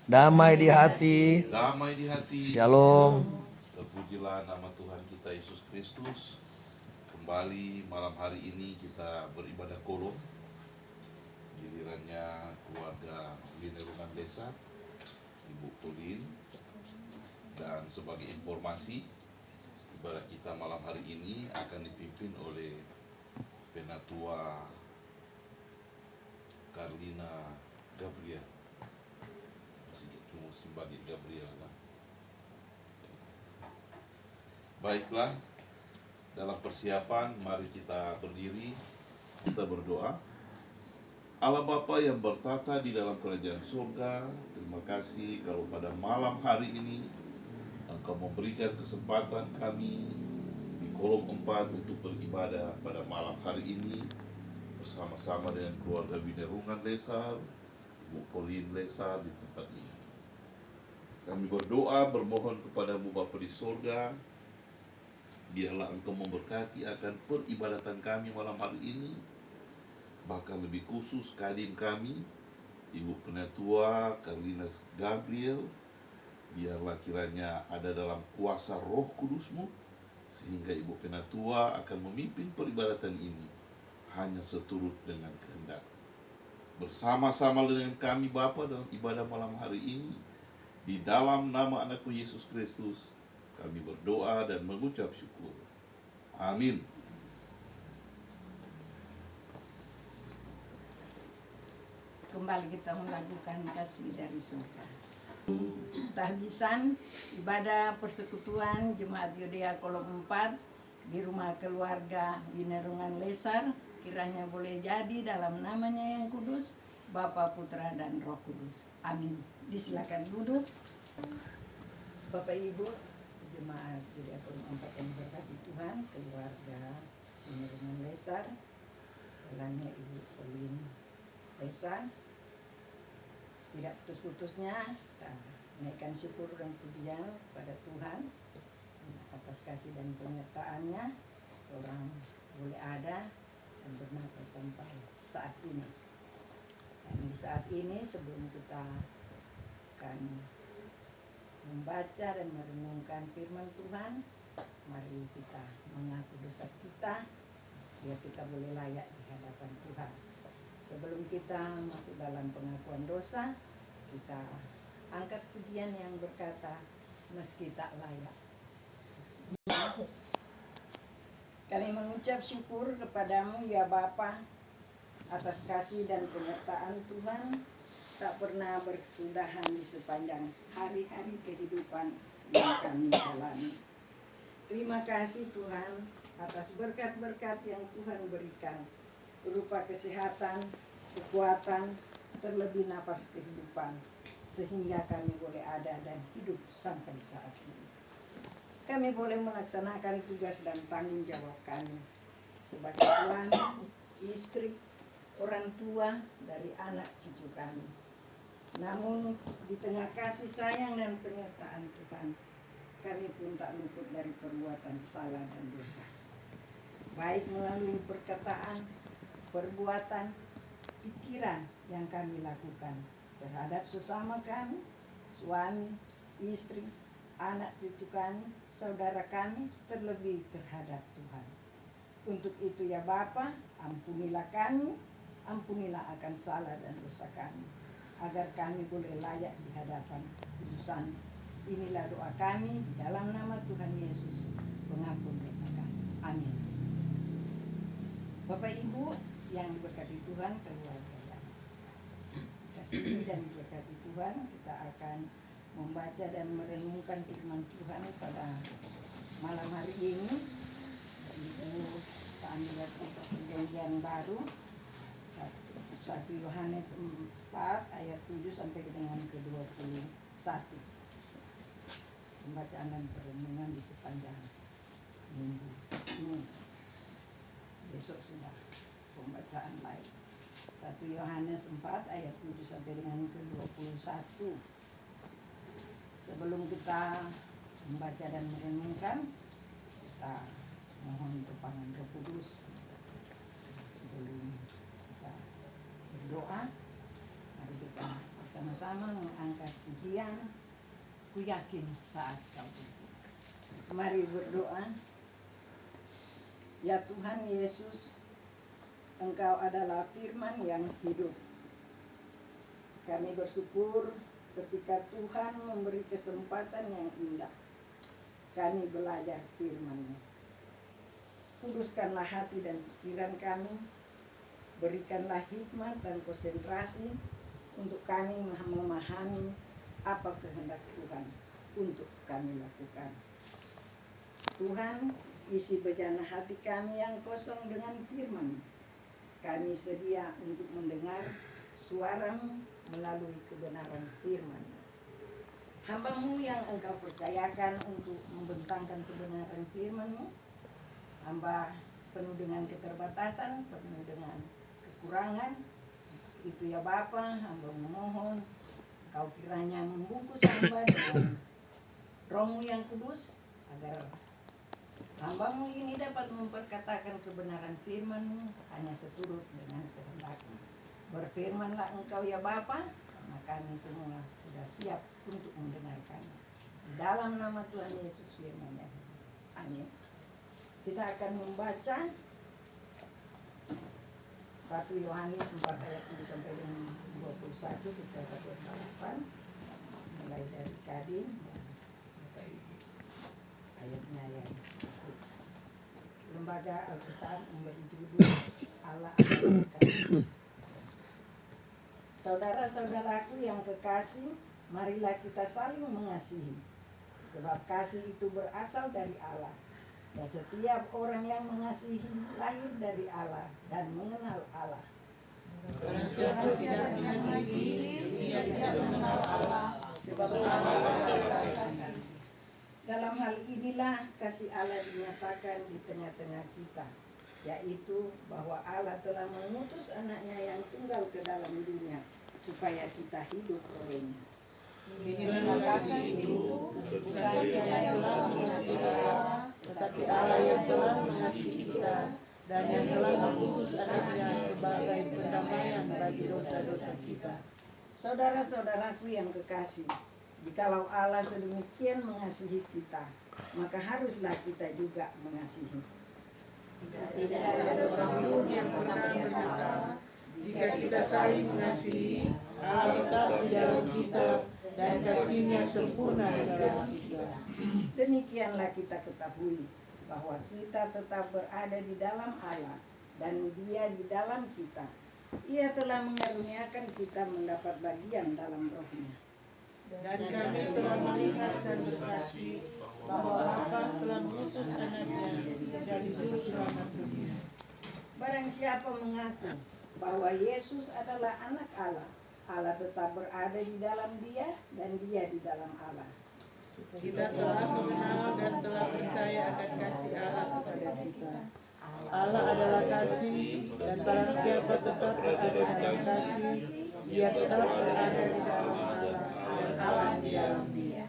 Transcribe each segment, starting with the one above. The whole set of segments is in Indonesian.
damai di hati, damai di hati. shalom. Terpujilah nama Tuhan kita Yesus Kristus. Kembali malam hari ini kita beribadah kolom. Gilirannya keluarga Binerungan Desa, Ibu Pauline. Dan sebagai informasi, ibadah kita malam hari ini akan dipimpin oleh Penatua Carlina Gabriel. Sebagai Gabriel. Baiklah, dalam persiapan mari kita berdiri, kita berdoa. Allah Bapa yang bertata di dalam kerajaan surga, terima kasih kalau pada malam hari ini Engkau memberikan kesempatan kami di kolom 4 untuk beribadah pada malam hari ini bersama-sama dengan keluarga Binerungan Lesar, Ibu Pauline Lesar di tempat ini. Kami berdoa, bermohon kepadamu Bapa di surga, biarlah Engkau memberkati akan peribadatan kami malam hari ini. Bahkan lebih khusus kadin kami, Ibu Penatua Carlina Gabriel, biarlah kiranya ada dalam kuasa Roh Kudus-Mu, sehingga Ibu Penatua akan memimpin peribadatan ini hanya seturut dengan kehendak. Bersama-sama dengan kami Bapa dalam ibadah malam hari ini, di dalam nama Anakku Yesus Kristus, kami berdoa dan mengucap syukur. Amin. Kembali kita melakukan kasih dari surga. Tahbisan ibadah persekutuan Jemaat Yudea Kolom 4 di rumah keluarga Binerungan Lesar kiranya boleh jadi dalam namanya yang kudus, Bapa, Putra, dan Roh Kudus. Amin. Disilakan duduk. Bapak Ibu Jemaat Yudea Kolom 4 yang berkati Tuhan, keluarga Binerungan Lesar, kiranya Ibu Pauline Lesar tidak putus-putusnya kita menaikkan syukur dan pujian pada Tuhan atas kasih dan penyertaannya orang boleh ada dan bernafas sampai saat ini. Dan di saat ini sebelum kita akan membaca dan merenungkan firman Tuhan, mari kita mengaku dosa kita biar kita boleh layak di hadapan Tuhan. Sebelum kita masuk dalam pengakuan dosa, kita angkat pujian yang berkata, meski tak layak. Kami mengucap syukur kepadamu ya Bapa, atas kasih dan penyertaan Tuhan tak pernah berkesudahan di sepanjang hari-hari kehidupan yang kami jalani. Terima kasih Tuhan atas berkat-berkat yang Tuhan berikan, berupa kesehatan, kekuatan, terlebih nafas kehidupan, sehingga kami boleh ada dan hidup sampai saat ini. Kami boleh melaksanakan tugas dan tanggung jawab kami sebagai suami, istri, orang tua dari anak cucu kami. Namun di tengah kasih sayang dan penyertaan Tuhan, kami pun tak luput dari perbuatan salah dan dosa, baik melalui perkataan, perbuatan, pikiran yang kami lakukan terhadap sesama kami, suami, istri, anak cucu kami, saudara kami, terlebih terhadap Tuhan. Untuk itu ya Bapa, ampunilah kami, ampunilah akan salah dan dosa kami, agar kami boleh layak di hadapan kudusan. Inilah doa kami di dalam nama Tuhan Yesus, pengampun dosa kami. Amin. Bapak Ibu yang diberkati Tuhan, keluarga yang kasih dan diberkati Tuhan, kita akan membaca dan merenungkan firman Tuhan pada malam hari ini. Ibu kita ambil perjanjian baru 1 Yohanes 4 ayat 7 sampai dengan ke-21. Pembacaan dan perenungan di sepanjang minggu ini. Besok sudah pembacaan lain. 1 Yohanes 4 ayat 7 sampai dengan ke-21. Sebelum kita membaca dan merenungkan, kita mohon tumpahan Roh Kudus. Sebelum kita berdoa, mari kita bersama-sama mengangkat pujian. Ku yakin saat kau butuh. Mari berdoa. Ya Tuhan Yesus, Engkau adalah firman yang hidup. Kami bersyukur ketika Tuhan memberi kesempatan yang indah. Kami belajar firman-Mu. Kuduskanlah hati dan pikiran kami. Berikanlah hikmat dan konsentrasi untuk kami memahami apa kehendak Tuhan untuk kami lakukan. Tuhan, isi bejana hati kami yang kosong dengan firman. Kami sedia untuk mendengar suara-Mu melalui kebenaran firman. Hamba-Mu yang Engkau percayakan untuk membentangkan kebenaran firman-Mu. Hamba penuh dengan keterbatasan, penuh dengan kekurangan. Itu ya Bapa, hamba memohon Kau kiranya membungkus hamba dengan Roh-Mu yang kudus, agar hamba-Mu ini dapat memperkatakan kebenaran firman-Mu hanya seturut dengan kehendak-Mu. Berfirmanlah Engkau ya Bapa, karena kami semua sudah siap untuk mendengarkan. Di dalam nama Tuhan Yesus firman-Nya. Amin. Kita akan membaca 1 Yohanes 4 ayat 7 sampai dengan 21, kita buat balasan mulai dari Kadin ayatnya yang Lembaga Alkitab memberi judul Allah adalah kasih. Saudara-saudaraku yang kekasih, marilah kita saling mengasihi, sebab kasih itu berasal dari Allah. Dan setiap orang yang mengasihi lahir dari Allah dan mengenal Allah. Barang siapa tidak mengasihi, dia tidak mengenal Allah, sebab Allah adalah kasih. Dalam hal inilah kasih Allah dinyatakan di tengah-tengah kita, yaitu bahwa Allah telah mengutus anaknya yang tunggal ke dalam dunia, supaya kita hidup olehnya. Inilah kasih itu, bukan kita yang telah mengasihi Allah, tetapi Allah yang telah mengasihi kita, dan yang telah mengutus anaknya sebagai pendamaian bagi dosa-dosa kita. Saudara-saudaraku yang kekasih, jikalau Allah sedemikian mengasihi kita, maka haruslah kita juga mengasihi. Tidak ada seorang pun yang pernah menyangka, jika kita saling mengasihi, Allah tetap di dalam kita, dan kasih-Nya sempurna di dalam kita. Demikianlah kita ketahui bahwa kita tetap berada di dalam Allah dan Dia di dalam kita. Ia telah mengaruniakan kita mendapat bagian dalam Roh-Nya. Dan kami telah melihat dan bersaksi bahwa Bapa telah mengutus anaknya dari juru selamat dunia. Barang siapa mengaku bahwa Yesus adalah anak Allah, Allah tetap berada di dalam Dia dan Dia di dalam Allah. Kita telah mengenal dan telah percaya akan kasih Allah kepada kita. Allah adalah kasih, dan barang siapa tetap berada dalam kasih, dia tetap berada di dalam Allah, dan Allah di dalam Dia.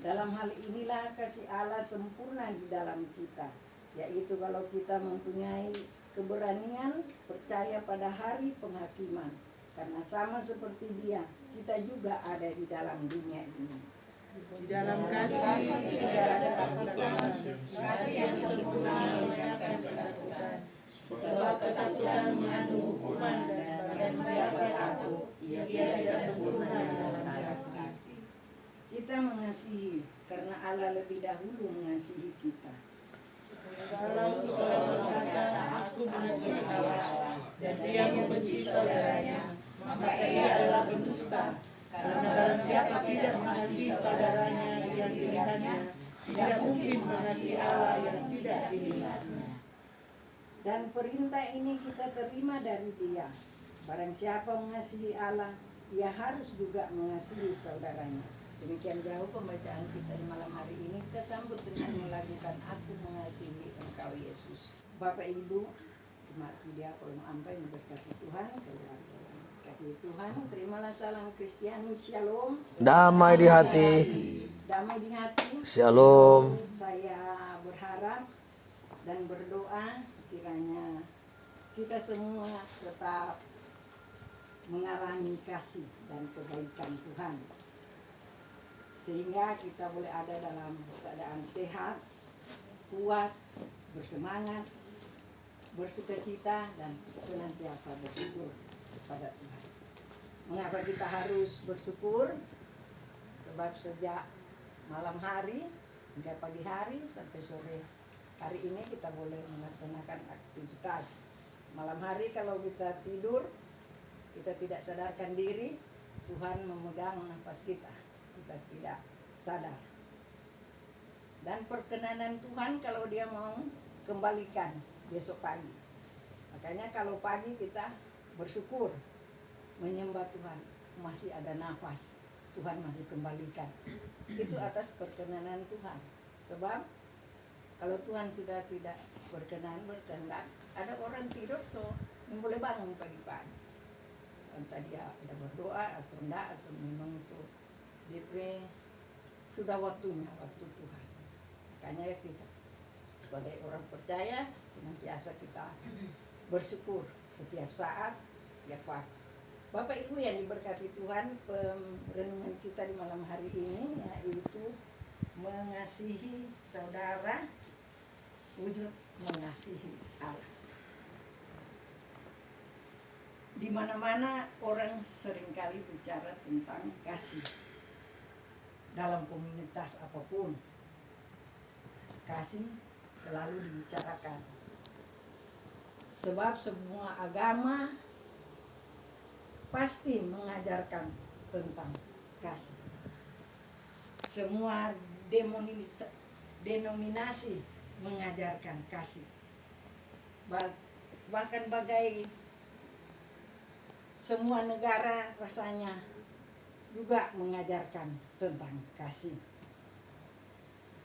Dalam hal inilah kasih Allah sempurna di dalam kita, yaitu kalau kita mempunyai keberanian percaya pada hari penghakiman, karena sama seperti Dia, kita juga ada di dalam dunia ini. Di dalam kasih tidak ada ketakutan, kasih yang sempurna menghilangkan ketakutan. Sebab ketakutan mengandung hukuman, dan siapa takut, ia tidak sempurna dalam kasih. Kita mengasihi karena Allah lebih dahulu mengasihi kita. Kalau seorang berkata, aku mengasihi Allah, dan dia membenci saudaranya, maka ia adalah pendusta. Karena barang siapa tidak mengasihi saudaranya yang dilihatnya, tidak mungkin mengasihi Allah yang tidak dilihatnya. Dan perintah ini kita terima dari Dia. Barang siapa mengasihi Allah, ia harus juga mengasihi saudaranya. Demikian jauh pembacaan kita di malam hari ini. Kita sambut dengan melakukan Aku Mengasihi Engkau Yesus. Bapak Ibu, jemaat Dia Kolom Ampai memberkati Tuhan, keluarga. Kasih Tuhan, terimalah salam Kristiani, Shalom. Damai di hati. Damai di hati. Shalom. Saya berharap dan berdoa kiranya kita semua tetap mengalami kasih dan kebaikan Tuhan. Sehingga kita boleh ada dalam keadaan sehat, kuat, bersemangat, bersukacita, dan senantiasa bersyukur kepada Tuhan. Mengapa kita harus bersyukur? Sebab sejak malam hari hingga pagi hari sampai sore hari ini kita boleh melaksanakan aktivitas. Malam hari kalau kita tidur, kita tidak sadarkan diri, Tuhan memegang nafas kita. Kita tidak sadar. Dan perkenanan Tuhan kalau dia mau kembalikan besok pagi. Makanya kalau pagi kita bersyukur, menyembah Tuhan, masih ada nafas, Tuhan masih kembalikan. Itu atas perkenanan Tuhan. Sebab kalau Tuhan sudah tidak berkenan, ada orang tidur yang boleh bangun pagi-pagi. Entah dia ada berdoa atau enggak, atau memang DP sudah waktu Tuhan. Makanya kita sebagai orang percaya senantiasa kita bersyukur setiap saat, setiap waktu. Bapak Ibu yang diberkati Tuhan, renungan kita di malam hari ini yaitu mengasihi saudara, wujud mengasihi Allah. Di mana-mana orang seringkali bicara tentang kasih. Dalam komunitas apapun, kasih selalu dibicarakan. Sebab semua agama pasti mengajarkan tentang kasih. Semua denominasi mengajarkan kasih. Bahkan bagai semua negara rasanya juga mengajarkan tentang kasih.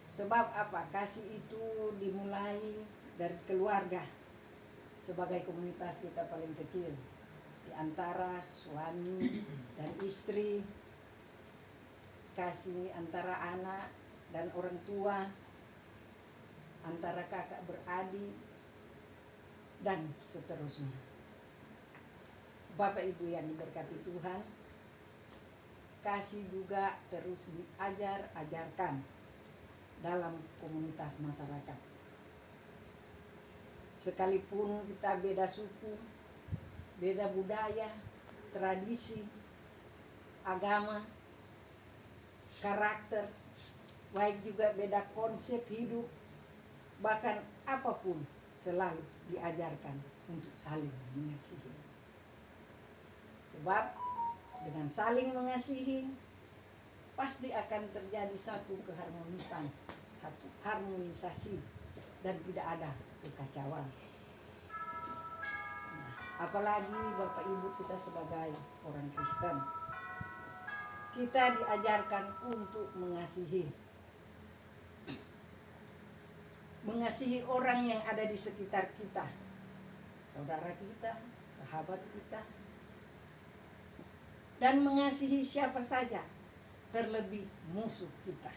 Sebab apa? Kasih itu dimulai dari keluarga. Sebagai komunitas kita paling kecil, di antara suami dan istri, kasih antara anak dan orang tua, antara kakak beradik, dan seterusnya. Bapak Ibu yang diberkati Tuhan, kasih juga terus ajarkan dalam komunitas masyarakat. Sekalipun kita beda suku, beda budaya, tradisi, agama, karakter, baik juga beda konsep hidup, bahkan apapun selalu diajarkan untuk saling mengasihi. Sebab dengan saling mengasihi pasti akan terjadi satu keharmonisan, harmonisasi, dan tidak ada kekacauan. Apalagi Bapak Ibu kita sebagai orang Kristen, kita diajarkan untuk mengasihi orang yang ada di sekitar kita, saudara kita, sahabat kita, dan mengasihi siapa saja, terlebih musuh kita.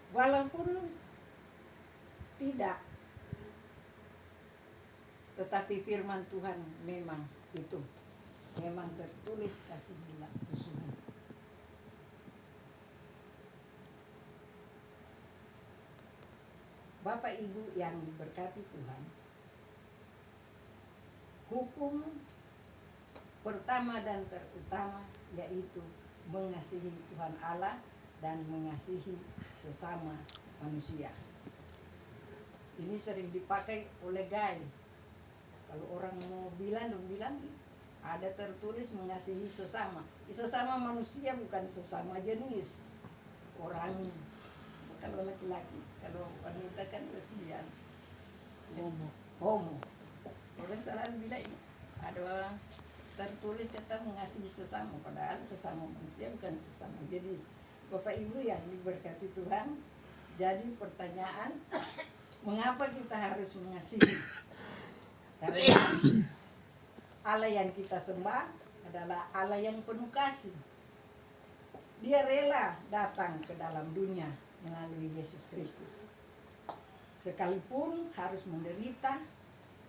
Walaupun tidak, tetapi firman Tuhan memang itu, memang tertulis kasihilah musuhmu. Bapak Ibu yang diberkati Tuhan, hukum pertama dan terutama yaitu mengasihi Tuhan Allah dan mengasihi sesama manusia. Ini sering dipakai oleh gay. Kalau orang mau bilang ada tertulis mengasihi sesama. Sesama manusia bukan sesama jenis. Orang kalau laki-laki, kalau wanita kan lesbian. Homo. Orang selalu bilang ada tertulis kata mengasihi sesama, padahal sesama manusia bukan sesama jenis. Bapak Ibu yang diberkati Tuhan, jadi pertanyaan, mengapa kita harus mengasihi? Karena Allah yang kita sembah adalah Allah yang penuh kasih. Dia rela datang ke dalam dunia melalui Yesus Kristus. Sekalipun harus menderita,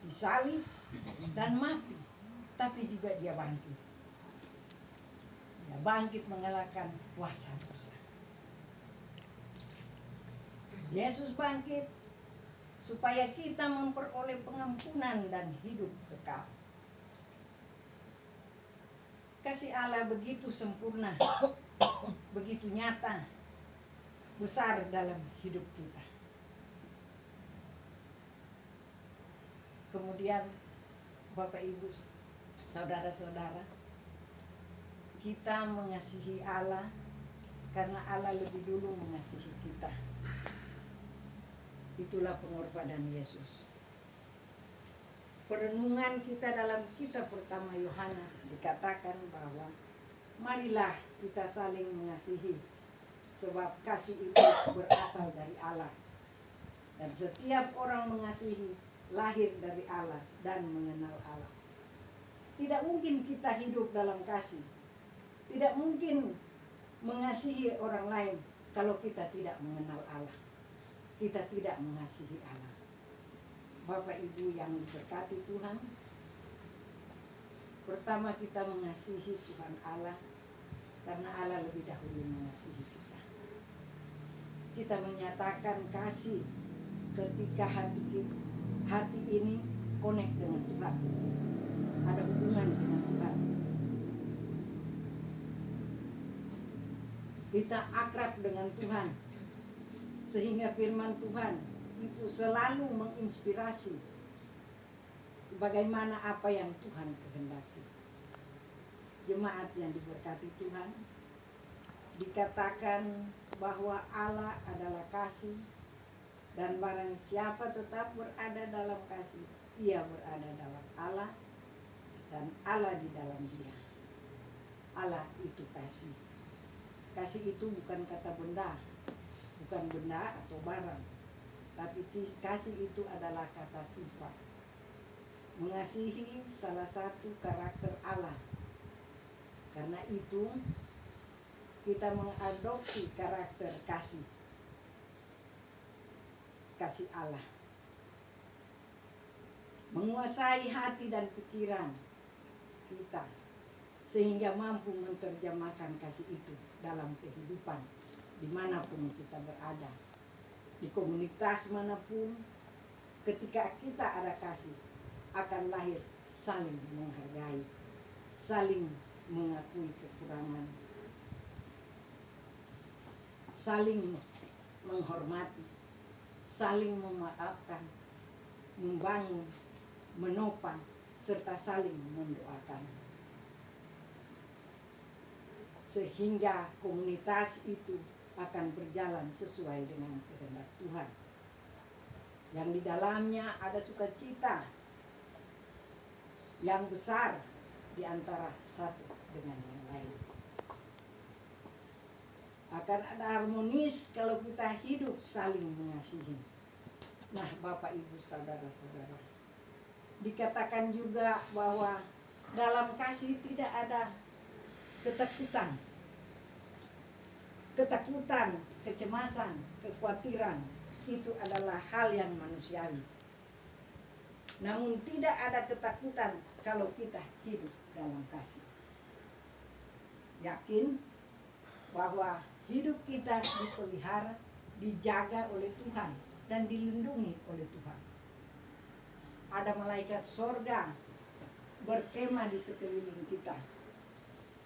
disalib dan mati, tapi juga dia bangkit. Dia bangkit mengalahkan kuasa dosa. Yesus bangkit supaya kita memperoleh pengampunan dan hidup kekal. Kasih Allah begitu sempurna, begitu nyata, besar dalam hidup kita. Kemudian Bapak Ibu, saudara-saudara, kita mengasihi Allah karena Allah lebih dulu mengasihi kita. Itulah pengorbanan Yesus. Perenungan kita dalam kitab pertama Yohanes dikatakan bahwa marilah kita saling mengasihi, sebab kasih itu berasal dari Allah. Dan setiap orang mengasihi lahir dari Allah dan mengenal Allah. Tidak mungkin kita hidup dalam kasih. Tidak mungkin mengasihi orang lain kalau kita tidak mengenal Allah. Kita tidak mengasihi Allah. Bapak Ibu yang diberkati Tuhan, pertama kita mengasihi Tuhan Allah karena Allah lebih dahulu mengasihi kita. Kita menyatakan kasih ketika hati ini connect dengan Tuhan, ada hubungan dengan Tuhan. Kita akrab dengan Tuhan, sehingga firman Tuhan itu selalu menginspirasi sebagaimana apa yang Tuhan kehendaki. Jemaat yang diberkati Tuhan, dikatakan bahwa Allah adalah kasih, dan barang siapa tetap berada dalam kasih, ia berada dalam Allah dan Allah di dalam dia. Allah itu kasih. Kasih itu bukan kata benda, bukan benda atau barang, tapi kasih itu adalah kata sifat. Mengasihi salah satu karakter Allah. Karena itu kita mengadopsi karakter kasih Allah. Menguasai hati dan pikiran kita sehingga mampu menerjemahkan kasih itu dalam kehidupan dimanapun kita berada, di komunitas manapun. Ketika kita ada kasih, akan lahir saling menghargai, saling mengakui kekurangan, saling menghormati, saling memaafkan, membangun, menopang, serta saling mendoakan. Sehingga komunitas itu akan berjalan sesuai dengan kehendak Tuhan, yang di dalamnya ada sukacita yang besar di antara satu dengan yang lain. Akan ada harmonis kalau kita hidup saling mengasihi. Nah, Bapak Ibu saudara-saudara, dikatakan juga bahwa dalam kasih tidak ada ketakutan, kecemasan, kekhawatiran. Itu adalah hal yang manusiawi. Namun tidak ada ketakutan kalau kita hidup dalam kasih. Yakin bahwa hidup kita dipelihara, dijaga oleh Tuhan, dan dilindungi oleh Tuhan. Ada malaikat sorga berkemah di sekeliling kita,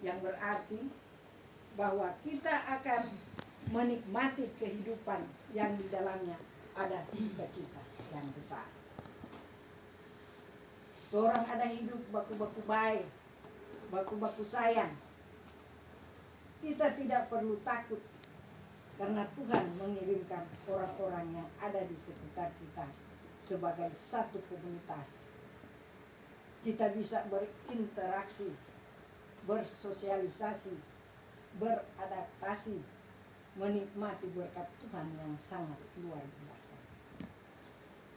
yang berarti bahwa kita akan menikmati kehidupan yang di dalamnya ada sukacita yang besar. Orang ada hidup baku-baku baik, baku-baku sayang. Kita tidak perlu takut karena Tuhan mengirimkan orang-orang yang ada di sekitar kita sebagai satu komunitas. Kita bisa berinteraksi, bersosialisasi, beradaptasi, menikmati berkat Tuhan yang sangat luar biasa.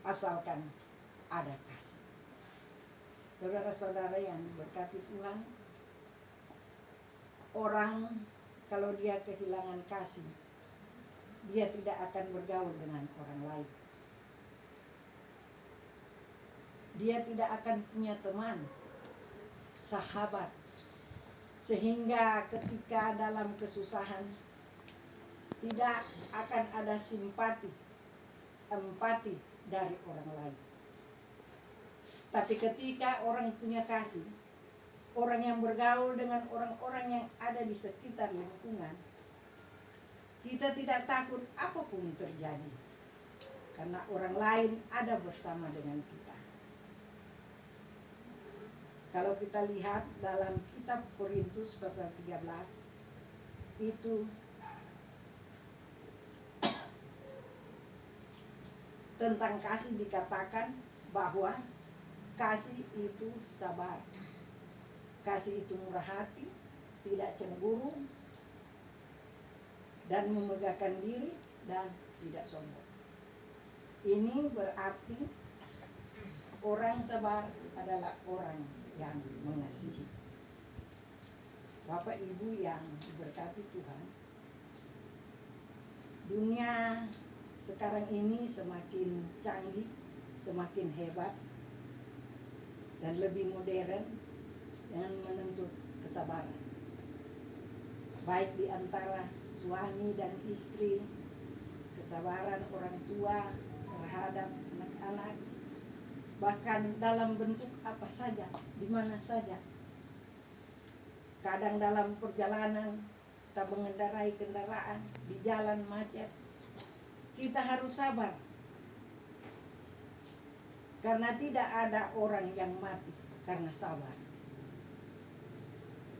Asalkan ada kasih. Saudara-saudara yang diberkati Tuhan, orang kalau dia kehilangan kasih, dia tidak akan bergaul dengan orang lain. dia tidak akan punya teman, sahabat. Sehingga ketika dalam kesusahan tidak akan ada simpati, empati dari orang lain. Tapi ketika orang punya kasih, orang yang bergaul dengan orang-orang yang ada di sekitar lingkungan, kita tidak takut apapun terjadi. Karena orang lain ada bersama dengan kita. Kalau kita lihat dalam kitab Korintus pasal 13, itu tentang kasih dikatakan bahwa kasih itu sabar. Kasih itu murah hati, tidak cemburu, dan memegahkan diri, dan tidak sombong. Ini berarti orang sabar adalah orang yang mengasihi. Bapak Ibu yang diberkati Tuhan, dunia sekarang ini semakin canggih, semakin hebat, dan lebih modern dengan menuntut kesabaran. Baik di antara suami dan istri, kesabaran orang tua terhadap anak-anak, bahkan dalam bentuk apa saja, di mana saja. Kadang dalam perjalanan kita mengendarai kendaraan di jalan macet, kita harus sabar. Karena tidak ada orang yang mati karena sabar.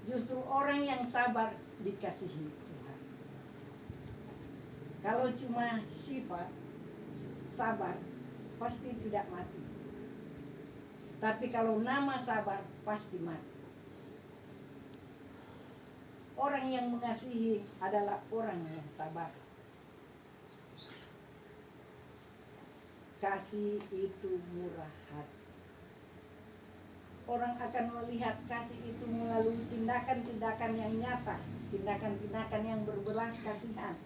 Justru orang yang sabar dikasihi Tuhan. Kalau cuma sifat sabar, pasti tidak mati. Tapi kalau nama sabar, pasti mati. Orang yang mengasihi adalah orang yang sabar. Kasih itu murah hati. Orang akan melihat kasih itu melalui tindakan-tindakan yang nyata, tindakan-tindakan yang berbelas kasihan,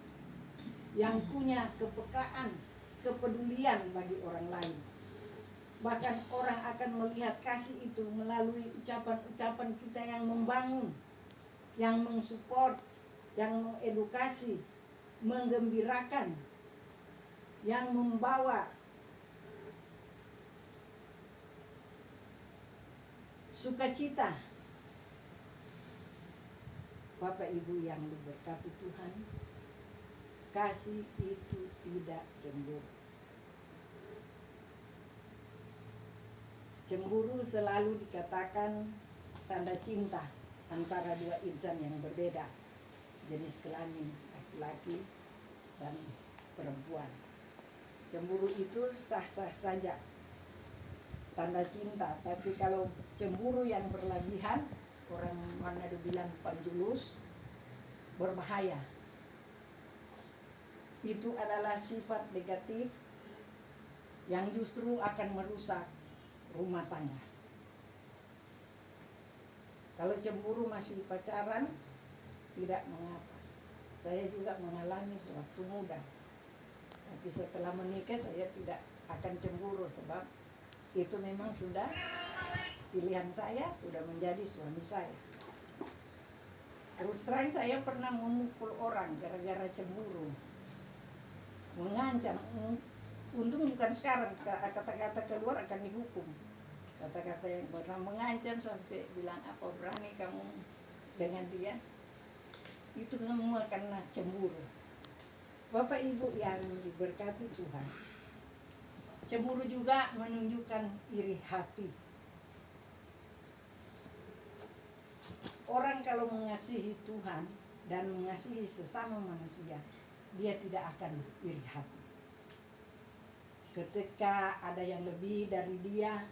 yang punya kepekaan, kepedulian bagi orang lain. Bahkan orang akan melihat kasih itu melalui ucapan-ucapan kita yang membangun, yang mensupport, yang mengedukasi, menggembirakan, yang membawa sukacita. Bapak Ibu yang diberkati Tuhan, kasih itu tidak cemburu. Cemburu selalu dikatakan tanda cinta antara dua insan yang berbeda, jenis kelamin laki-laki dan perempuan. Cemburu itu sah-sah saja, tanda cinta. Tapi kalau cemburu yang berlebihan, orang Manado bilang penjulus, berbahaya. Itu adalah sifat negatif yang justru akan merusak rumah tangga. Kalau cemburu masih pacaran, tidak mengapa. Saya juga mengalami sewaktu muda. Tapi setelah menikah saya tidak akan cemburu, sebab itu memang sudah pilihan saya, sudah menjadi suami saya. Terus terang saya pernah memukul orang gara-gara cemburu, mengancam. Untung bukan sekarang, kata-kata keluar akan dihukum. Kata-kata yang pernah mengancam sampai bilang, apa berani kamu dengan dia, itu semua karena cemburu. Bapak Ibu yang diberkati Tuhan, cemburu juga menunjukkan iri hati. Orang kalau mengasihi Tuhan dan mengasihi sesama manusia, dia tidak akan iri hati. Ketika ada yang lebih dari dia,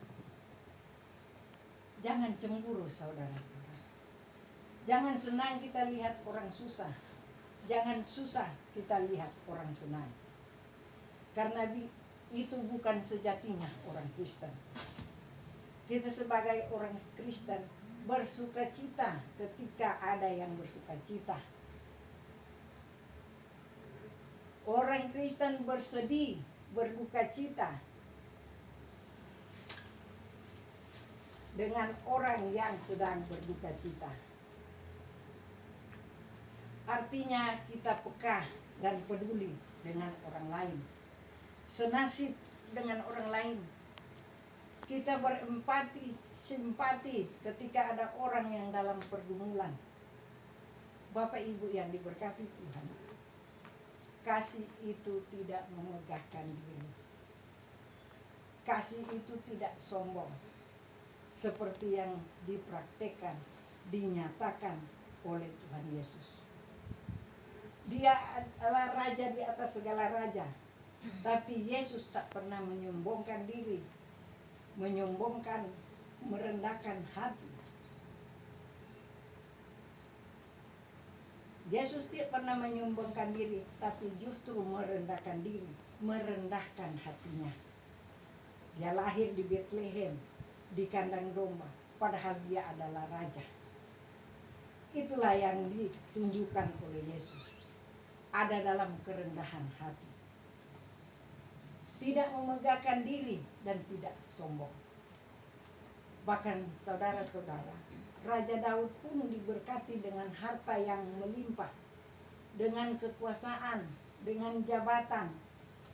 jangan cemburu, saudara-saudara. Jangan senang kita lihat orang susah. Jangan susah kita lihat orang senang. Karena itu bukan sejatinya orang Kristen. Kita sebagai orang Kristen bersukacita ketika ada yang bersukacita. Orang Kristen bersedih, berduka cita dengan orang yang sedang berduka cita. Artinya kita peka dan peduli dengan orang lain, senasib dengan orang lain. Kita berempati, simpati ketika ada orang yang dalam pergumulan. Bapak Ibu yang diberkati Tuhan, kasih itu tidak memegahkan diri. Kasih itu tidak sombong, seperti yang dipraktekkan, dinyatakan oleh Tuhan Yesus. Dia adalah raja di atas segala raja, tapi Yesus tak pernah menyombongkan diri, menyombongkan, merendahkan hati. Yesus tidak pernah menyombongkan diri, tapi justru merendahkan diri, merendahkan hatinya. Dia lahir di Bethlehem, di kandang domba, padahal dia adalah raja. Itulah yang ditunjukkan oleh Yesus. Ada dalam kerendahan hati. Tidak memegahkan diri dan tidak sombong. Bahkan saudara-saudara, Raja Daud pun diberkati dengan harta yang melimpah, dengan kekuasaan, dengan jabatan,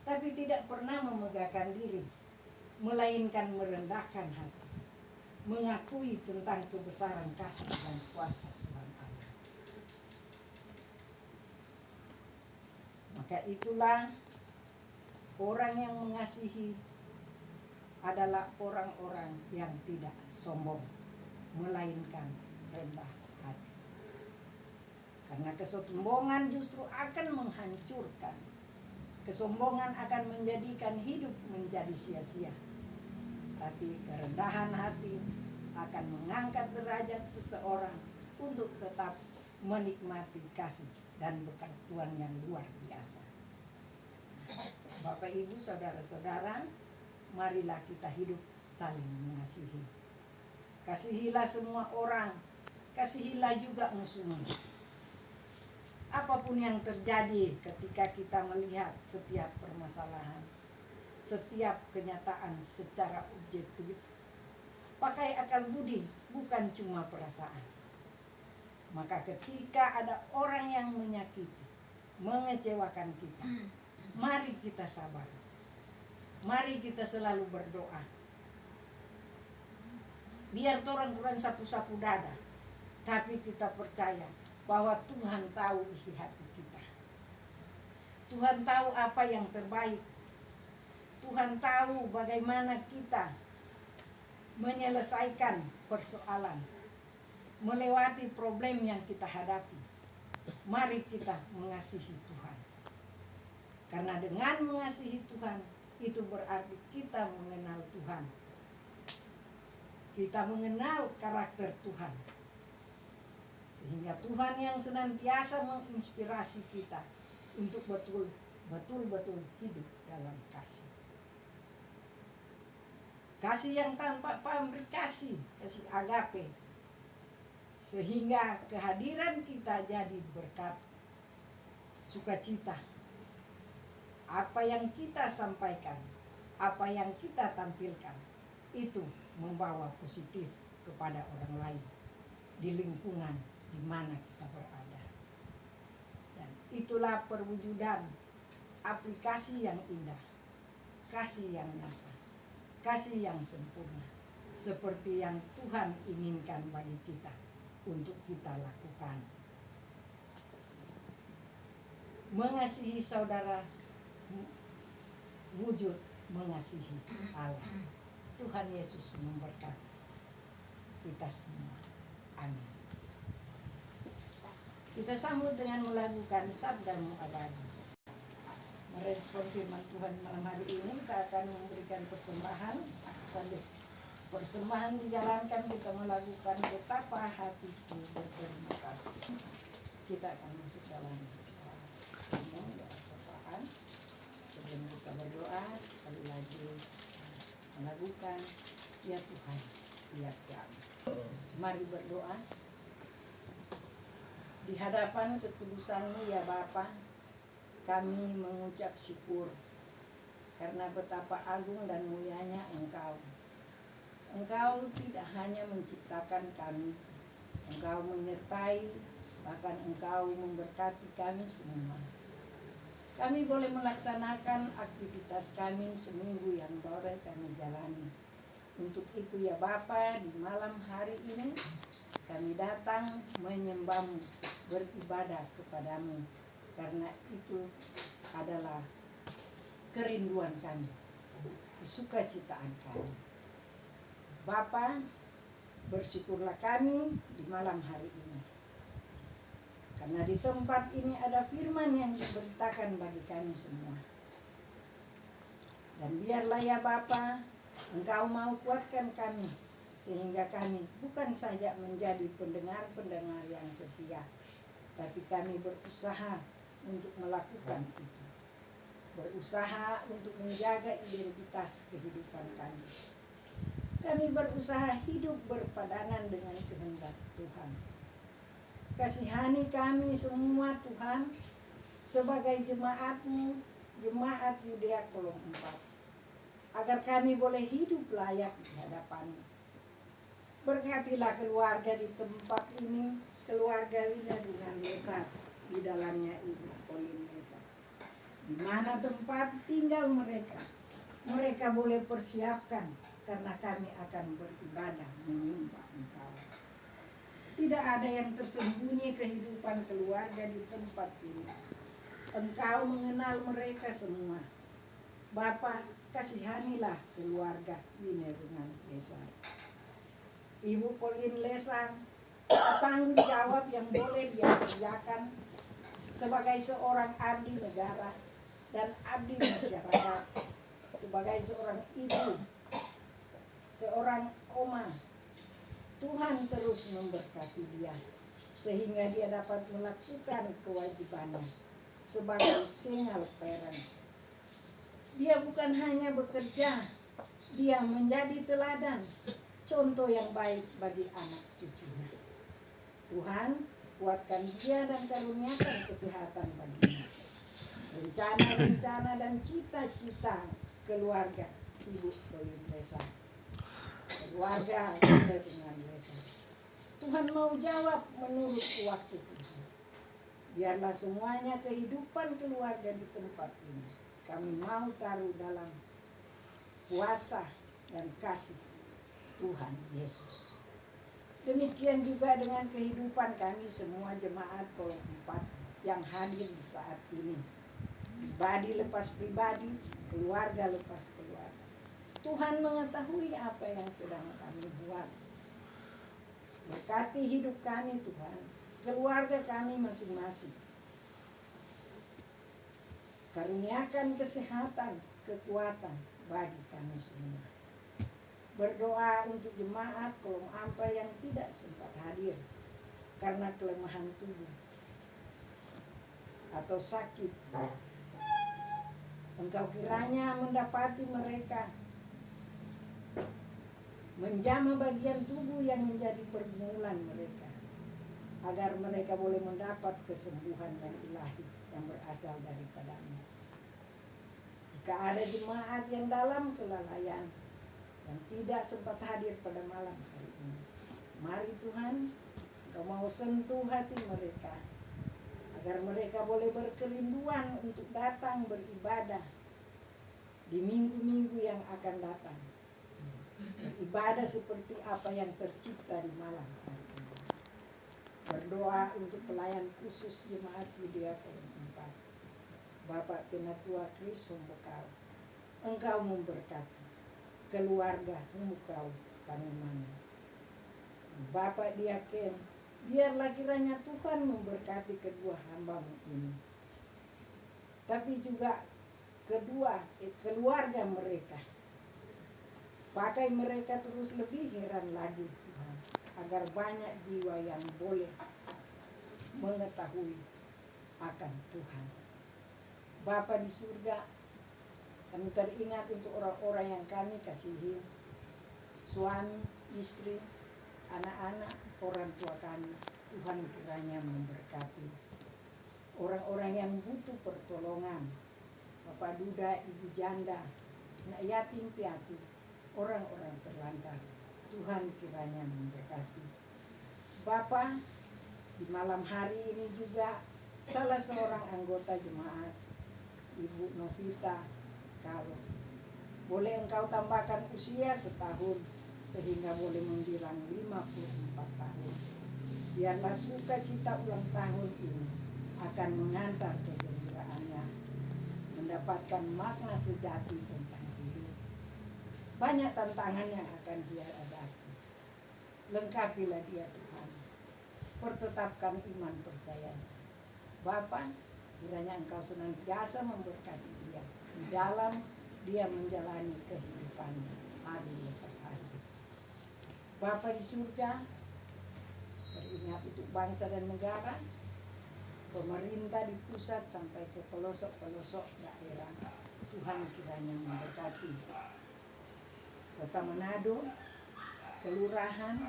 tapi tidak pernah memegahkan diri, melainkan merendahkan hati, mengakui tentang kebesaran kasih dan kuasa Tuhan Allah. Maka itulah orang yang mengasihi adalah orang-orang yang tidak sombong, melainkan rendah hati. Karena kesombongan justru akan menghancurkan. Kesombongan akan menjadikan hidup menjadi sia-sia. Tapi kerendahan hati akan mengangkat derajat seseorang untuk tetap menikmati kasih dan berkat Tuhan yang luar biasa. Bapak, Ibu, saudara-saudara, marilah kita hidup saling mengasihi. Kasihilah semua orang, kasihilah juga musuhmu. Apapun yang terjadi ketika kita melihat setiap permasalahan, setiap kenyataan secara objektif, pakai akal budi, bukan cuma perasaan. Maka ketika ada orang yang menyakiti, mengecewakan kita, mari kita sabar. Mari kita selalu berdoa. Biar orang kurang sapu-sapu dada, tapi kita percaya bahwa Tuhan tahu isi hati kita. Tuhan tahu apa yang terbaik. Tuhan tahu bagaimana kita menyelesaikan persoalan, melewati problem yang kita hadapi. Mari kita mengasihi Tuhan. Karena dengan mengasihi Tuhan, itu berarti kita mengenal Tuhan. Kita mengenal karakter Tuhan. Sehingga Tuhan yang senantiasa menginspirasi kita untuk betul-betul hidup dalam kasih. Kasih yang tanpa pamrih kasih agape. Sehingga kehadiran kita jadi berkat, sukacita. Apa yang kita sampaikan, apa yang kita tampilkan, itu membawa positif kepada orang lain di lingkungan di mana kita berada. Dan itulah perwujudan aplikasi yang indah, kasih yang nyata, kasih yang sempurna, seperti yang Tuhan inginkan bagi kita untuk kita lakukan. Mengasihi saudara, wujud mengasihi Allah. Tuhan Yesus memberkati kita semua. Amin. Kita sambut dengan melakukan sabda-Mu abadi. Merespon firman Tuhan malam hari ini, kita akan memberikan persembahan. Sambil persembahan dijalankan, kita melakukan betapa hatiku berterima kasih. Kita akan masuk dalam persembahan. Sebelum kita berdoa, sekali lagi melakukan ya Tuhan, ya kami. Mari berdoa. Di hadapan kekudusan-Mu ya Bapa, kami mengucap syukur karena betapa agung dan mulianya Engkau. Engkau tidak hanya menciptakan kami, Engkau menyertai, bahkan Engkau memberkati kami semua. Kami boleh melaksanakan aktivitas kami seminggu yang boleh kami jalani. Untuk itu ya Bapa, di malam hari ini kami datang menyembah-Mu, beribadah kepadamu, karena itu adalah kerinduan kami, sukacita kami. Bapa, bersyukurlah kami di malam hari ini, karena di tempat ini ada firman yang diberitakan bagi kami semua. Dan biarlah ya Bapa, Engkau mau kuatkan kami, sehingga kami bukan saja menjadi pendengar-pendengar yang setia, tapi kami berusaha untuk melakukan itu. Berusaha untuk menjaga identitas kehidupan kami. Kami berusaha hidup berpadangan dengan kehendak Tuhan. Kasihani kami semua Tuhan, sebagai jemaat-Mu, jemaat Yudea Kolong 4, agar kami boleh hidup layak di hadapan-Mu. Berkatilah keluarga di tempat ini, keluarga Wina dengan Lesa, di dalamnya Ibu Colin Lesa. Di mana tempat tinggal mereka, mereka boleh persiapkan, karena kami akan beribadah menyembah Engkau. Tidak ada yang tersembunyi kehidupan keluarga di tempat ini. Engkau mengenal mereka semua. Bapa, kasihanilah keluarga Wina dengan Lesa. Ibu Colin Lesa, tanggung jawab yang boleh dia kerjakan sebagai seorang abdi negara dan abdi masyarakat, sebagai seorang ibu, seorang oma. Tuhan terus memberkati dia, sehingga dia dapat melakukan kewajibannya sebagai single parent. Dia bukan hanya bekerja, dia menjadi teladan, contoh yang baik bagi anak cucunya. Tuhan, kuatkan dia dan karuniakan kesehatan baginya. Rencana-rencana dan cita-cita keluarga Ibu Colin Lesa, keluarga Wina dengan Lesa, Tuhan mau jawab menurut waktu Tuhan. Biarlah semuanya kehidupan keluarga di tempat ini kami mau taruh dalam kuasa dan kasih Tuhan Yesus. Demikian juga dengan kehidupan kami semua jemaat Kolong 4 yang hadir di saat ini. Pribadi lepas pribadi, keluarga lepas keluarga. Tuhan mengetahui apa yang sedang kami buat. Berkati hidup kami Tuhan, keluarga kami masing-masing. Karuniakan kesehatan, kekuatan bagi kami semua. Berdoa untuk jemaat Kolong 4 yang tidak sempat hadir karena kelemahan tubuh atau sakit. Engkau kiranya mendapati mereka, menjamah bagian tubuh yang menjadi pergumulan mereka, agar mereka boleh mendapat kesembuhan yang ilahi yang berasal daripada-Mu. Jika ada jemaat yang dalam kelalaian, yang tidak sempat hadir pada malam hari ini, mari Tuhan, Engkau mau sentuh hati mereka, agar mereka boleh berkerinduan untuk datang beribadah di minggu-minggu yang akan datang. Beribadah seperti apa yang tercipta di malam hari ini. Berdoa untuk pelayan khusus jemaat Yudea Kolong 4. Bapak Penatua Kris Hombokau, Engkau memberkati keluarga Engkau Panemana. Bapak Diaken, biarlah kiranya Tuhan memberkati kedua hamba-Mu ini, tapi juga keluarga mereka. Pakai mereka terus lebih heran lagi Tuhan, agar banyak jiwa yang boleh mengetahui akan Tuhan. Bapa di surga, kami teringat untuk orang-orang yang kami kasihi, suami, istri, anak-anak, orang tua kami. Tuhan kiranya memberkati orang-orang yang butuh pertolongan, bapak duda, ibu janda, anak yatim piatu, orang-orang terlantar. Tuhan kiranya memberkati. Bapa, di malam hari ini juga salah seorang anggota jemaat, Ibu Novita, kalau boleh Engkau tambahkan usia setahun sehingga boleh mendilang 54 tahun. Biarlah sukacita ulang tahun ini akan mengantar kegembiraannya, mendapatkan makna sejati tentang hidup. Banyak tantangan yang akan dia hadapi. Lengkapilah dia Tuhan. Pertetapkan iman percayanya. Bapa, kiranya Engkau senantiasa memberkati dia di dalam dia menjalani kehidupannya hari lepas hari. Bapa di surga, teringat untuk bangsa dan negara, pemerintah di pusat sampai ke pelosok-pelosok daerah. Tuhan kiranya memberkati Kota Manado, kelurahan,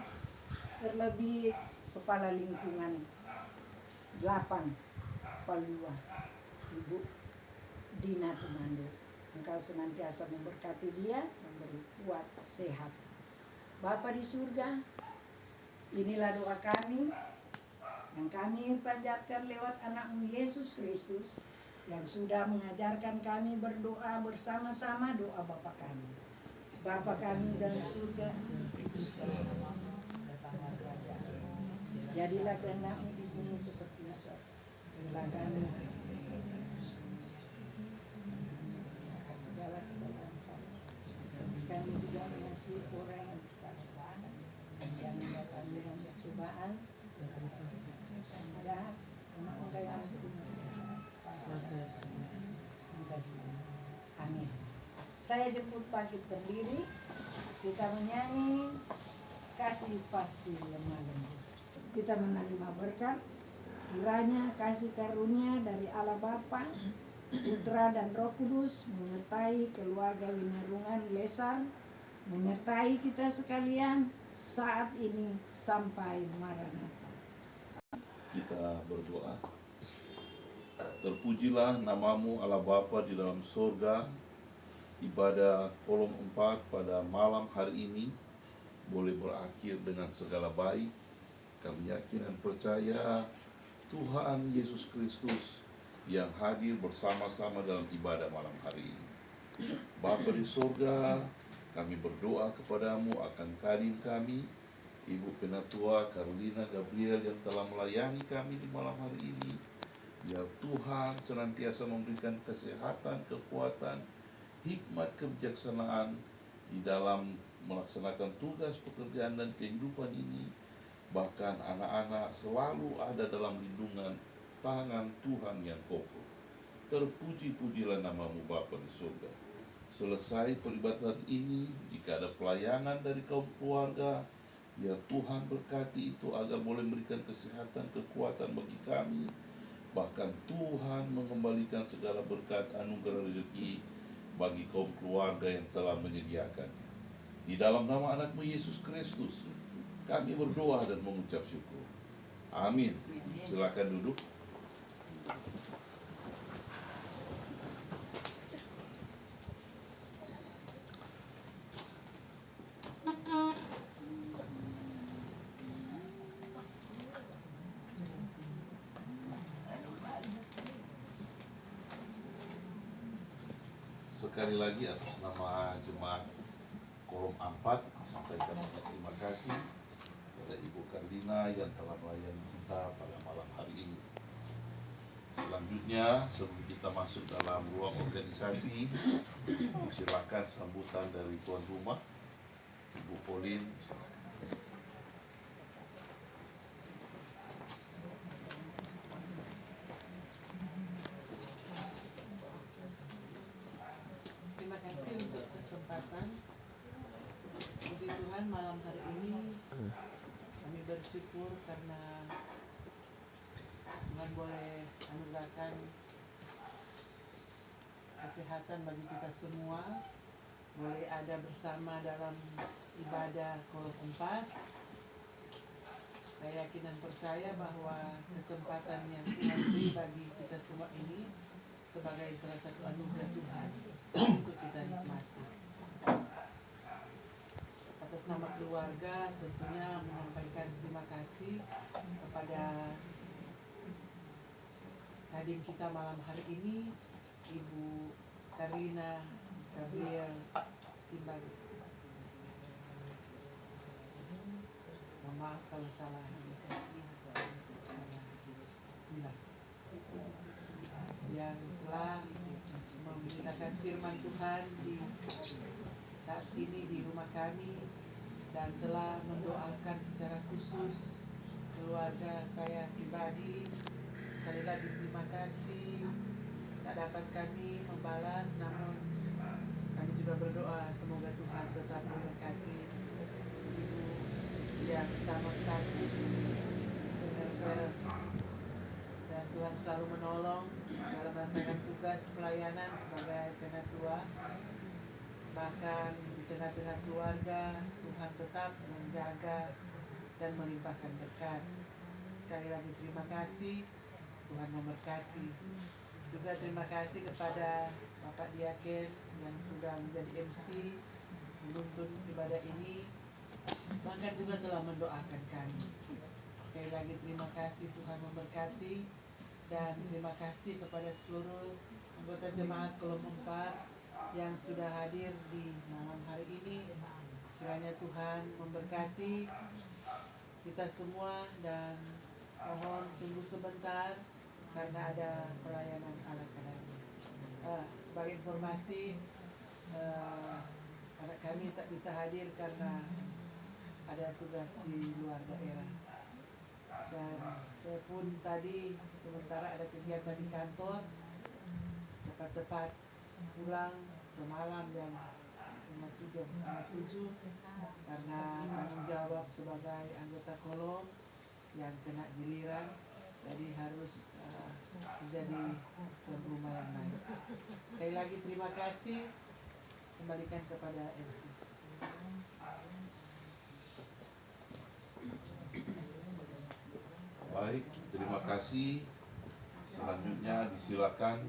terlebih kepala lingkungan 8 Palua, Ibu Dina Tumando. Engkau senantiasa memberkati dia, memberi kuat, sehat. Bapa di surga, inilah doa kami yang kami panjatkan lewat anak-Mu Yesus Kristus yang sudah mengajarkan kami berdoa bersama-sama doa Bapa kami. Bapa kami dalam surga, jadilah kehendak-Mu di sini seperti di surga. Berilah kami segala kesalahan kami. Kami juga mengasihi orang yang bersalah dan mendatangi dalam cobaan. Ada anak yang amin. Saya jemput bangkit berdiri. Kita menyanyi kasih pasti lemah lembut. Kita menerima berkat. Kiranya kasih karunia dari Allah Bapa, Putra dan Roh Kudus menyertai keluarga Winarungan Lesar, menyertai kita sekalian saat ini sampai Maranatha. Kita berdoa. Terpujilah namamu Allah Bapa di dalam surga. Ibadah kolom 4 pada malam hari ini boleh berakhir dengan segala baik. Kami yakin dan percaya Tuhan Yesus Kristus yang hadir bersama-sama dalam ibadah malam hari ini. Bapa di surga, kami berdoa kepadamu akan kadin kami, Ibu Penatua Carolina Gabriel yang telah melayani kami di malam hari ini. Ya Tuhan senantiasa memberikan kesehatan, kekuatan, hikmat, kebijaksanaan di dalam melaksanakan tugas pekerjaan dan kehidupan ini. Bahkan anak-anak selalu ada dalam lindungan tangan Tuhan yang kokoh. Terpuji-pujilah namamu Bapa di surga. Selesai peribadatan ini, jika ada pelayanan dari kaum keluarga, ya Tuhan berkati itu agar boleh memberikan kesehatan, kekuatan bagi kami. Bahkan Tuhan mengembalikan segala berkat anugerah rezeki bagi kaum keluarga yang telah menyediakannya. Di dalam nama anak-Mu Yesus Kristus, kami berdoa dan mengucap syukur. Amin. Silakan duduk. Sekali lagi atas nama jemaat kolom 4 sampaikan terima kasih kepada Ibu Carolina yang telah melayani kita pada malam hari ini. Selanjutnya sebelum kita masuk dalam ruang organisasi, silakan sambutan dari tuan rumah Ibu Pauline. Silakan. Terima kasih untuk kesempatan. Puji Tuhan, malam hari ini kami bersyukur karena Tuhan boleh anugerahkan kesehatan bagi kita semua, boleh ada bersama dalam ibadah kolom 4. Saya yakin dan percaya bahwa kesempatan yang Tuhan beri bagi kita semua ini sebagai salah satu anugerah Tuhan untuk kita nikmati. Atas atas nama keluarga tentunya menyampaikan terima kasih kepada Kadin kita malam hari ini, Ibu Karina Gabriel Simbang. Mohon maaf kalau salah yang telah memberitakan firman Tuhan di saat ini di rumah kami dan telah mendoakan secara khusus keluarga saya pribadi. Sekali lagi terima kasih. Tak dapat kami membalas, namun kami juga berdoa semoga Tuhan tetap memberkati Ibu yang sama status senerver, dan Tuhan selalu menolong dalam melaksanakan tugas pelayanan sebagai penatua. Bahkan di tengah-tengah keluarga, Tuhan tetap menjaga dan melimpahkan berkat. Sekali lagi terima kasih, Tuhan memberkati. Juga terima kasih kepada Bapak Diaken yang sudah menjadi MC menuntun ibadah ini, bahkan juga telah mendoakan kami. Sekali lagi terima kasih, Tuhan memberkati. Dan terima kasih kepada seluruh anggota jemaat Kolom 4 yang sudah hadir di malam hari ini. Kiranya Tuhan memberkati kita semua, dan mohon tunggu sebentar karena ada pelayanan ala kadarnya. Sebagai informasi, anak kami tak bisa hadir karena ada tugas di luar daerah. Dan saya pun tadi sementara ada kegiatan di kantor, cepat-cepat pulang semalam jam 7 karena tanggung jawab sebagai anggota kolom yang kena giliran, jadi harus menjadi tuan rumah yang baik. Sekali lagi terima kasih, kembalikan kepada MC. Baik, terima kasih. Selanjutnya disilakan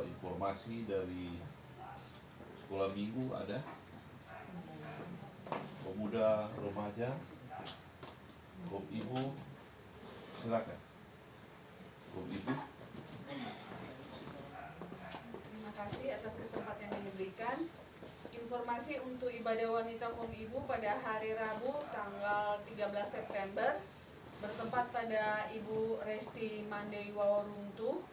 informasi dari sekolah minggu ada, pemuda remaja, ibu, silakan. Ibu. Terima kasih atas kesempatan yang diberikan. Informasi untuk ibadah wanita kaum ibu pada hari Rabu tanggal 13 September bertempat pada Ibu Resti Mandei Waworuntu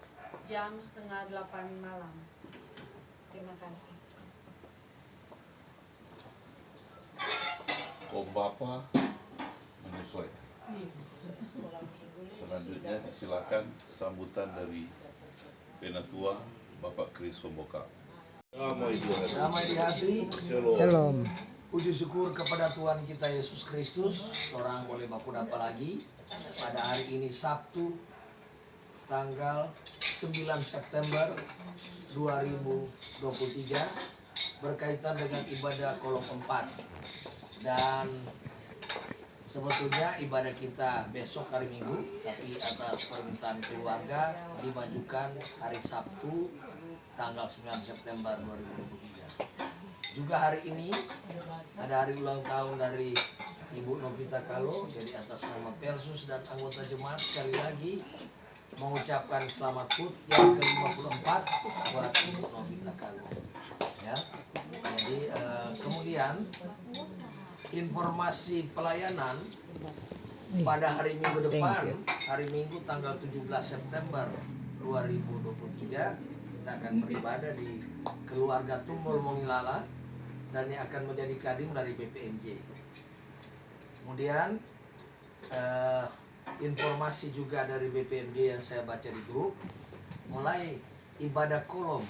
jam 7:30 malam. Terima kasih. Bapak menyesuaikan. Selanjutnya disilakan sambutan dari Penatua Bapak Kris Somboka. Damai di hati. Shalom. Puji syukur kepada Tuhan kita Yesus Kristus. Orang boleh baku apa lagi pada hari ini Sabtu tanggal 9 September 2023 berkaitan dengan ibadah Kolom 4. Dan sebetulnya ibadah kita besok hari Minggu, tapi atas permintaan keluarga dimajukan hari Sabtu tanggal 9 September 2023. Juga hari ini ada hari ulang tahun dari Ibu Novita Kalo. Jadi atas nama Persus dan anggota jemaat sekali lagi mengucapkan selamat HUT yang ke-54 buat Ibu Novita Kalo. Ya. Jadi kemudian informasi pelayanan pada hari Minggu depan, hari Minggu tanggal 17 September 2023 kita akan beribadah di keluarga Tumbul Mongilala, dan yang akan menjadi kadim dari BPMJ. Kemudian informasi juga dari BPMJ yang saya baca di grup, mulai ibadah kolom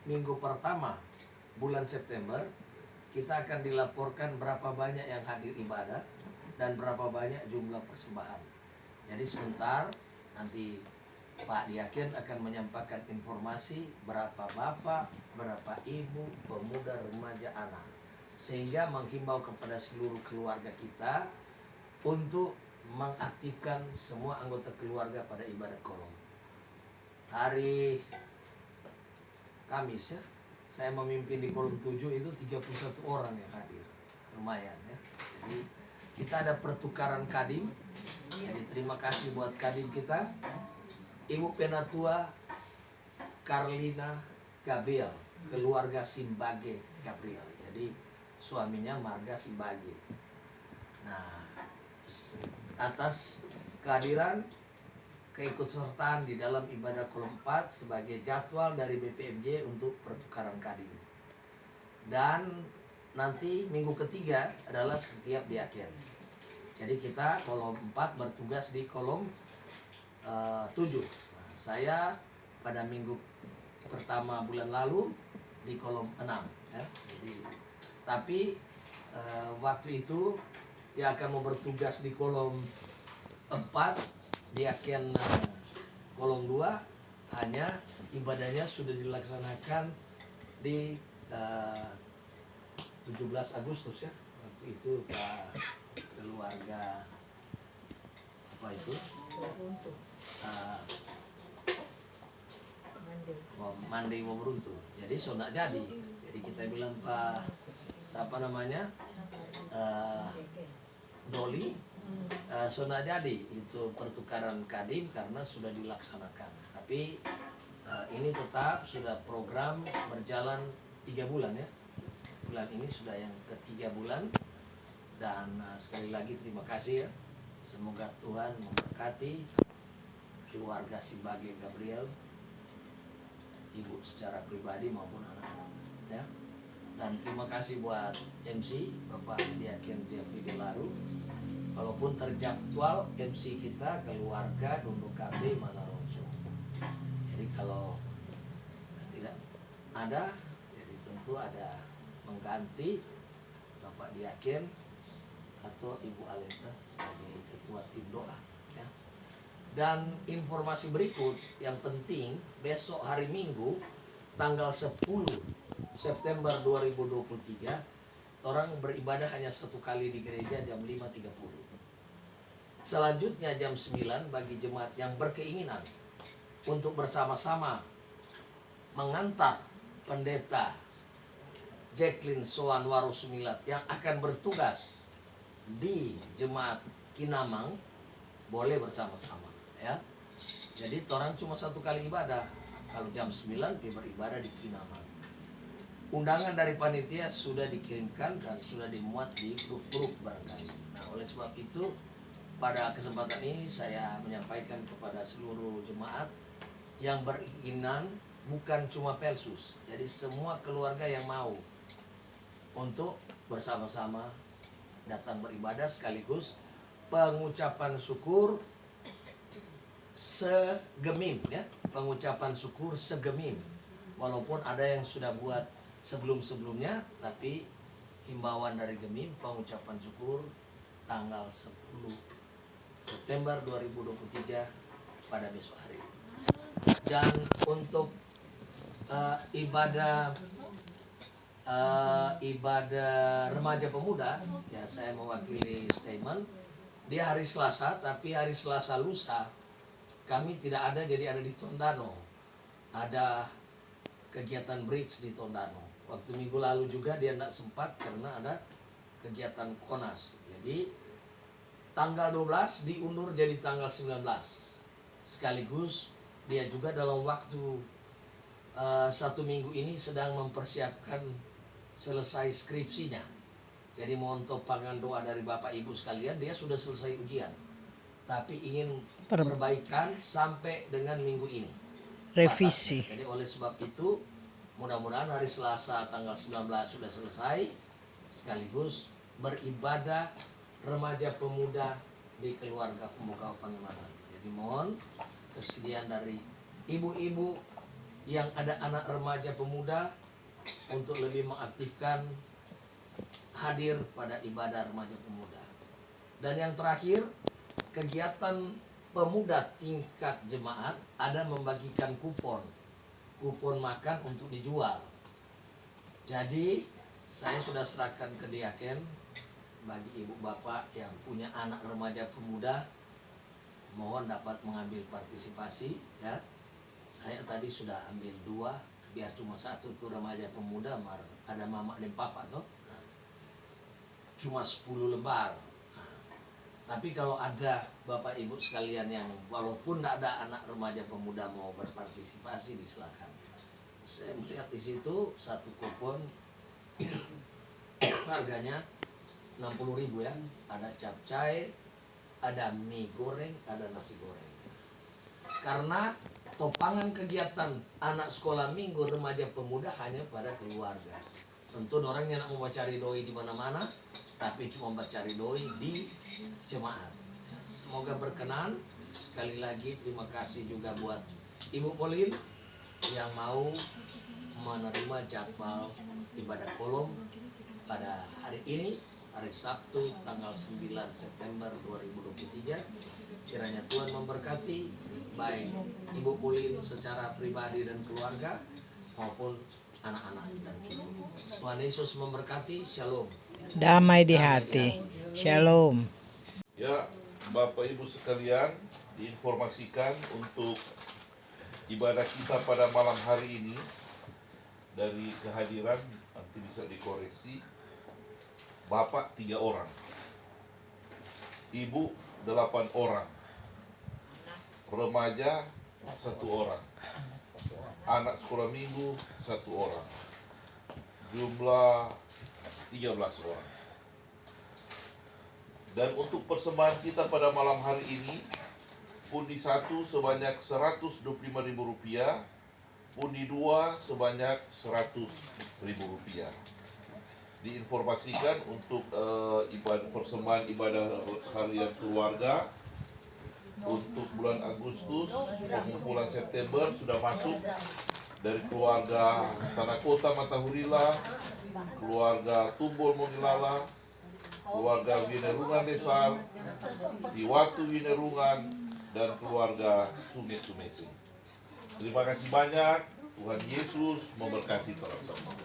minggu pertama bulan September, kita akan dilaporkan berapa banyak yang hadir ibadah dan berapa banyak jumlah persembahan. Jadi sebentar nanti Pak Diaken akan menyampaikan informasi berapa bapak, berapa ibu, pemuda, remaja, anak, sehingga menghimbau kepada seluruh keluarga kita untuk mengaktifkan semua anggota keluarga pada ibadah kolom. Hari Kamis ya, saya memimpin di kolom 7 itu 31 orang yang hadir. lumayan ya. Jadi kita ada pertukaran kadim. Jadi terima kasih buat kadim kita, Ibu Penatua Carlina Gabriel, keluarga Simbage Gabriel. Jadi suaminya marga Simbage. Nah, atas kehadiran keikutsertaan di dalam ibadah kolom 4 sebagai jadwal dari BPMJ untuk pertukaran kadim. Dan nanti minggu ketiga adalah setiap diaken. Jadi kita kolom 4 bertugas di kolom 7. Nah, saya pada minggu pertama bulan lalu di kolom 6 ya. Jadi tapi waktu itu dia akan mau bertugas di kolom 4, dia akan kolom 2, hanya ibadahnya sudah dilaksanakan di 17 Agustus ya. Waktu itu Pak keluarga apa itu Mandi Womruntu. Jadi sonak jadi. Jadi kita bilang Pak siapa namanya Doli sonak jadi itu pertukaran kadim karena sudah dilaksanakan. Tapi ini tetap sudah program berjalan 3 bulan ya. Bulan ini sudah yang ketiga bulan. Dan sekali lagi terima kasih ya. Semoga Tuhan memberkati keluarga Simbage Gabriel, ibu secara pribadi maupun anak-anak ya. Dan terima kasih buat MC Bapak Diaken Jeffrey Delaru. Walaupun terjadwal MC kita keluarga Dondo KB Manaroso. Jadi kalau tidak ada, jadi tentu ada mengganti Bapak Diaken atau Ibu Aleta sebagai ketua tim doa ya. Dan informasi berikut yang penting, besok hari Minggu tanggal 10 September 2023 orang beribadah hanya 1 kali di gereja jam 5.30. Selanjutnya jam 9 bagi jemaat yang berkeinginan untuk bersama-sama mengantar pendeta Jacqueline Soanwaro Sumilat yang akan bertugas di jemaat Kinamang, boleh bersama-sama ya. Jadi orang cuma 1 kali ibadah. Kalau jam 9 dia beribadah di Kinamang. Undangan dari panitia sudah dikirimkan dan sudah dimuat di grup-grup barangkali. Nah, oleh sebab itu pada kesempatan ini saya menyampaikan kepada seluruh jemaat yang berizinan, bukan cuma Pelsus. Jadi semua keluarga yang mau untuk bersama-sama datang beribadah sekaligus pengucapan syukur segemim ya, pengucapan syukur segemim. Walaupun ada yang sudah buat sebelum-sebelumnya, tapi himbauan dari Gemim pengucapan syukur tanggal 10 September 2023 pada besok hari. Dan untuk ibadah remaja pemuda ya, saya mewakili statement. Dia hari Selasa, tapi hari Selasa lusa kami tidak ada, jadi ada di Tondano. Ada kegiatan bridge di Tondano. Waktu minggu lalu juga dia tidak sempat karena ada kegiatan Konas. Jadi tanggal 12 diundur jadi tanggal 19. Sekaligus dia juga dalam waktu 1 minggu ini sedang mempersiapkan selesai skripsinya. Jadi mohon topangan doa dari Bapak Ibu sekalian, dia sudah selesai ujian. Tapi ingin perbaikan sampai dengan minggu ini. Revisi. Jadi oleh sebab itu mudah-mudahan hari Selasa tanggal 19 sudah selesai, sekaligus beribadah remaja pemuda di keluarga Pemuka Pangembangan. Jadi mohon kesediaan dari ibu-ibu yang ada anak remaja pemuda untuk lebih mengaktifkan hadir pada ibadah remaja pemuda. Dan yang terakhir, kegiatan pemuda tingkat jemaat ada membagikan kupon makan untuk dijual. Jadi saya sudah serahkan ke Diaken bagi ibu bapak yang punya anak remaja pemuda, mohon dapat mengambil partisipasi ya. Saya tadi sudah ambil 2, biar cuma 1 tuh remaja pemuda, ada mama dan papa tuh. Nah, cuma 10 lembar. Tapi kalau ada Bapak Ibu sekalian yang walaupun tidak ada anak remaja pemuda mau berpartisipasi, disilakan. Saya melihat di situ satu kupon harganya 60.000 ya. Ada capcay, ada mie goreng, ada nasi goreng. Karena topangan kegiatan anak sekolah minggu remaja pemuda hanya pada keluarga. Tentu orangnya nak mau cari doi di mana-mana, tapi cuma cari doi di jemaat. Semoga berkenan. Sekali lagi terima kasih juga buat Ibu Polin yang mau menerima jadwal ibadah kolom pada hari ini, hari Sabtu tanggal 9 September 2023. Kiranya Tuhan memberkati baik Ibu Polin secara pribadi dan keluarga maupun anak-anak dan cucu. Tuhan Yesus memberkati. Shalom. Damai di hati. Shalom. Ya, Bapak Ibu sekalian, diinformasikan untuk ibadah kita pada malam hari ini dari kehadiran, nanti bisa dikoreksi, Bapak 3 orang, Ibu 8 orang, remaja 1 orang, anak sekolah minggu 1 orang, jumlah 13 orang. Dan untuk persembahan kita pada malam hari ini, pundi 1 sebanyak Rp125.000, pundi 2 sebanyak Rp100.000. Diinformasikan untuk persembahan ibadah harian keluarga untuk bulan Agustus, pengumpulan September sudah masuk dari keluarga Tanah Kota Matahurila, keluarga Tumbul Mongilala, keluarga Winerungan Desar, Tiwatu Winerungan, dan keluarga Sungai Sumesi. Terima kasih banyak. Tuhan Yesus memberkati kita semua.